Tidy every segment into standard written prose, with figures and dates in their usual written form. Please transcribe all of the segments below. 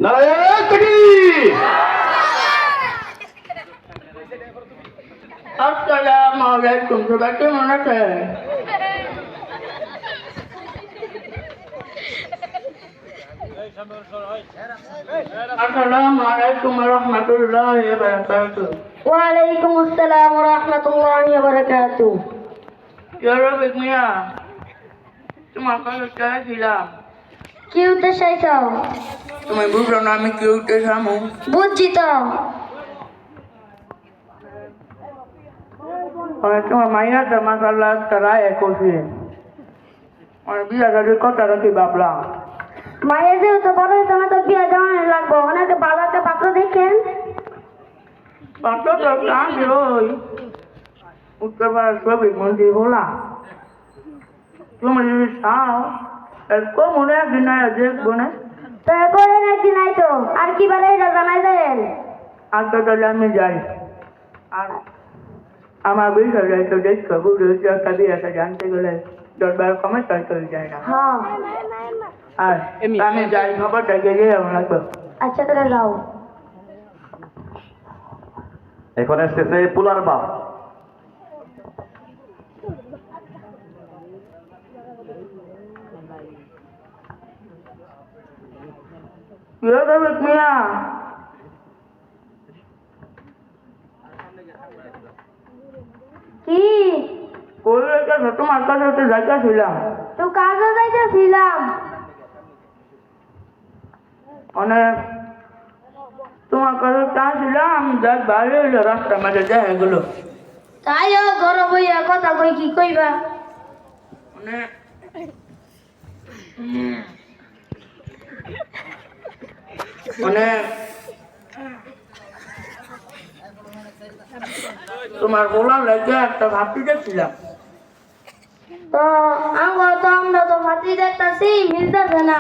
নারায়ণ তাকবীর। আসসালামু আলাইকুম, সবাই কেমন আছেন? আসসালামু আলাইকুম ওয়া রাহমাতুল্লাহি ওয়া বারাকাতুহু। ওয়ালাইকুম আসসালাম ওয়া রাহমাতুল্লাহি ওয়া বারাকাতুহু। ইয়া রবিক মিয়া, তোমার কাছে চাইছিলাম। কি উদ্দেশ্য আইছো? তুমি বুঝলো না আমি কি উঠতে সামু? বুঝছি তো। তোমার মাইয়াটা মাশাআল্লাহ রায় করছে। বিয়া গাড়ির কথাটা কি ভাবলাম? মায়ের যেহেতু বড় হয়েছে না তো বিয়ে দেওয়ানো লাগবো, অনেকে ভালো একটা পাত্র দেখেন। পাত্র তো কাছে ওই উত্তর পাড়ার সবই মন্দির হলাম। তুমি যদি চাও এরকম মনে একদিন দেখবো না। তো করেন একদিন আইতো, আর কি বলে এটা জানাই দেন। আচ্ছা তাহলে আমি যাই। আর আমার বিষয় একটু দেখতে বুঝে একটা বিয়েটা জানতে গেলে 10-12 কমে চাইতে যায় না। হ্যাঁ আর আমি যাই, খবরটা গেলে আমার লাগবে। আচ্ছা তাহলে যাও। এখন এসেছে পুলার বাপ। ইয়ে রবিক মিয়া, কি কই রেখেছো? তোমার কাছে একটু যাইতেছিলাম। তো কাজে যাইতেছিলাম। মানে তোমার কাছে চাইছিলাম, যাই বাইরে হইলো রাস্তার মাঝে দেখা গেলো। তাই ও ঘরে বইয়া কথা কই কি কইবা? মানে মানে তোমার বলার লাগে একটা ভাবতে দেখছিলাম। তো আমরা তো ফাটি দেখতাছি মিলতেছে না।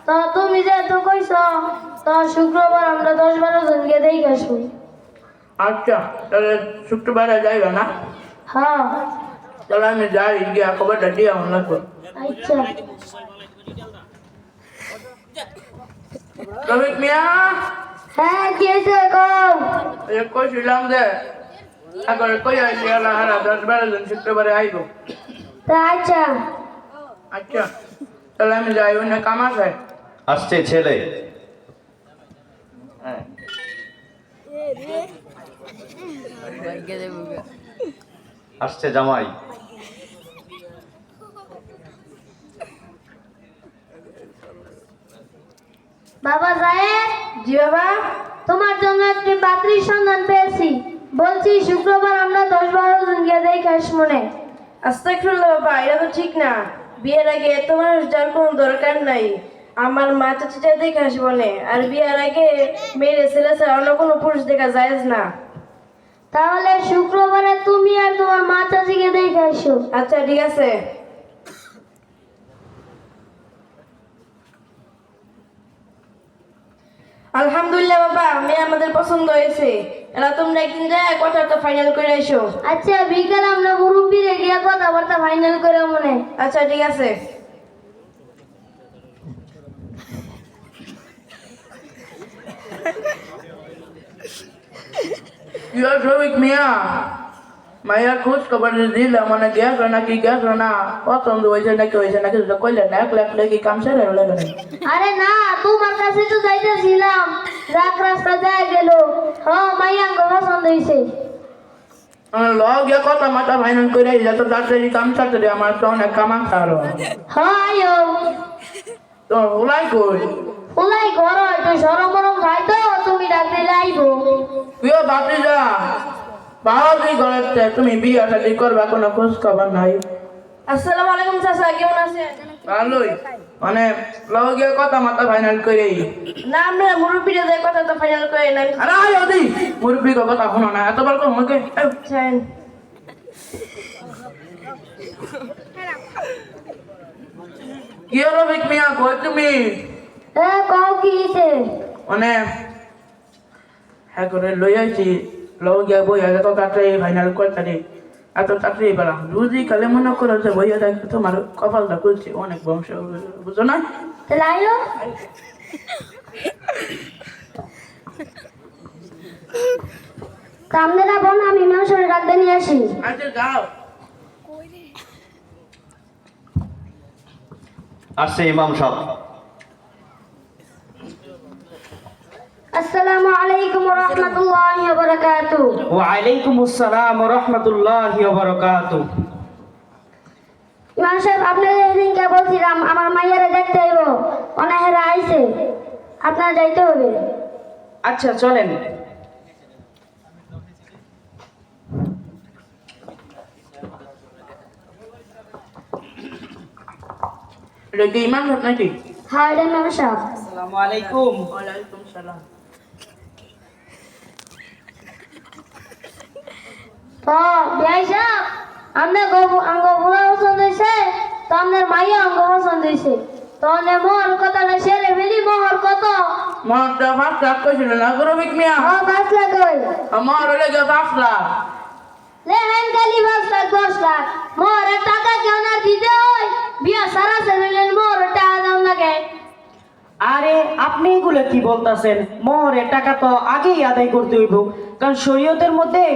তো তুমি যেহেতু কইছো, তো শুক্রবার আমরা 10-12 জনকে দেখে আসবো। আচ্ছা তাহলে শুক্রবারে যাইবা না? হ্যাঁ তাহলে আমি যাই, গিয়া খবরটা দিয়ে আমার লাগবে। আচ্ছা। রবিক মিয়া, হ্যাঁ কি হয়েছে কম? কইছিলাম যে আগরে কই আইছি আলা হারা 10-12 জন শুক্রবারে আইব। তা আচ্ছা আচ্ছা তাহলে আমি যাই, অন্য কাম আছে। আসছে ছেলে। আসছে জামাই। বাবা জায়েদ, জি বাবা। তোমার জন্য একটি পাত্রীর সন্ধান পেয়েছি। বলছি শুক্রবার আমরা 10-12 জনকে দেখে আসবো নে। আস্তাগফিরুল্লাহ বাবা, এটা তো ঠিক না। বিয়ের আগে এত মানুষ যার কোনো দরকার নাই। আমার মা চাচিটা দেখে আসবো নে। আর বিয়ের আগে মেয়ের ছেলে ছাড়া অন্য কোনো পুরুষ দেখা যায় না। তাহলে শুক্রবারে তুমি আর তোমার মা চাচিকে দেখে আসো। আচ্ছা ঠিক আছে। আলহামদুলিল্লাহ বাবা, মেয়ে আমাদের পছন্দ হয়েছে। এরা তোমরা একদিন যায় কথাটা ফাইনাল করে এসো। আচ্ছা বিকালে আমরা মুরব্বীরে গিয়ে কথাবার্তা ফাইনাল করে মনে। আচ্ছা ঠিক আছে। ইয়া রবিক মিয়া, মাইয়া খোঁজ খবর দিলাম, মানে গেছো নাকি গেছো না, পছন্দ হয়েছে নাকি তো কইলেন না, একলা একলা কি কাম সেরে লাগে না? আরে না, তোমার কাছে তো যাইতেছিলাম, রাত রাস্তা যায় গেল। হ্যাঁ মাইয়া পছন্দ হয়েছে। লগে কথা মাথা ফাইনাল করে যত তাড়াতাড়ি কাম তাড়াতাড়ি, আমার তো অনেক কাম আছে আরো। হ্যাঁ আইও। তো ওলাই কই? ওলাই ঘর হয়তো সরম মরম খাইতো, তুমি ডাক দিলে আইবো। প্রিয় বাপি যা বাহাদি ঘরেতে, তুমি বিয়ে শাদি করবা, কোনো খোঁজ খবর নাই। আসসালামু আলাইকুম চাচা, কেমন আছেন? ভালোই, মানে লগে কথা মাথা ফাইনাল করে। না আমরা মুরব্বীরা যায় কথাটা ফাইনাল করে না। আরে আয় ওদি মুরব্বি কথা শোনো না, এতবার কম মুখে। আচ্ছা কি হলো রবিক মিয়া, কই তুমি? কও কি হইছে? মানে হ্যাঁ করে লই আইছি, লগে বই আগে তো তাড়াতাড়ি ফাইনাল করতে, এত তাড়াতাড়ি পেলাম। যদি কালে মনে করো যে বইয়া দেখো তোমার কপালটা খুলছে, অনেক বংশ, বুঝো না? তাহলে আইও। তা আপনারা বোন আমি মানুষের ডাকতে নিয়ে আসি। আচ্ছা যাও। আসছে ইমাম সাহেব। আসসালামু আলাইকুম ওয়া রাহমাতুল্লাহি ওয়া বারাকাতুহু। ওয়ালাইকুম আসসালাম ওয়া রাহমাতুল্লাহি ওয়া বারাকাতুহু। ইমাম সাহেব আপনাদের এদিনকে বলছিলাম আমার মাইয়ারে দেখতে হইব, অনাহেরা আইছে, আপনারা যাইতে হবে। আচ্ছা চলেন। এটা কি ইমাম সাহেব নাকি? হ্যাঁ এটা ইমাম সাহেব। আসসালামু আলাইকুম। ওয়ালাইকুম সালাম। তো বিয়াই সাহেব আপনার আঙ্গ বুড়া পছন্দ হয়েছে, তো আপনার মাইয়া আঙ্গ পছন্দ হয়েছে, তো মোহর কত না সেরে ফেলি। মোহর কত? মরটা 5 লাখ কইছিল না রফিক মিয়া? হ্যাঁ 5 লাখ হই। আমার হলে 5 লাখ। লেহেন খালি 5 লাখ 10 লাখ মোহরের টাকা কেউ না দিতে হয়, বিয়া সারা সেরেলেন মোহরের টাকা দাম লাগে। আরে আপনি এগুলো কি বলতাছেন? মোহরের টাকা তো আগেই আদায় করতে হইব, কারণ শরীয়তের মধ্যে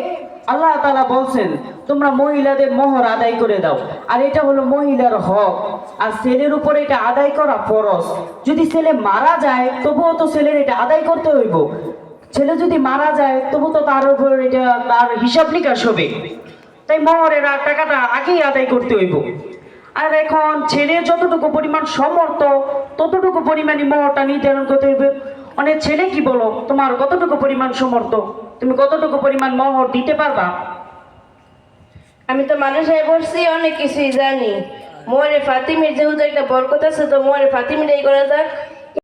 আল্লাহ তাআলা বলছেন তোমরা মহিলাদের মোহর আদায় করে দাও, আর এটা হলো মহিলার হক, আর ছেলের উপর এটা আদায় করা ফরজ। যদি ছেলে মারা যায় তবুও তো ছেলের এটা আদায় করতে হইব। ছেলে যদি মারা যায় তবু তো তার উপর এটা তার হিসাব নিকাশ হবে, তাই মোহরের টাকাটা আগেই আদায় করতে হইব। আর এখন ছেলের যতটুকু পরিমাণ সমর্থ ততটুকু পরিমাণই মোহরটা নির্ধারণ করতে হইবে। অনেক ছেলে কি বলো, তোমার কতটুকু পরিমাণ সমর্থ, তুমি কতটুকু পরিমাণ মোহর দিতে পারবা? আমি তো মানুষের পড়ছি, অনেক কিছুই জানি। মোরে ফাতিমির যেহেতু একটা বরকত আছে, তো মোরে ফাতিমিটাই করা যাক।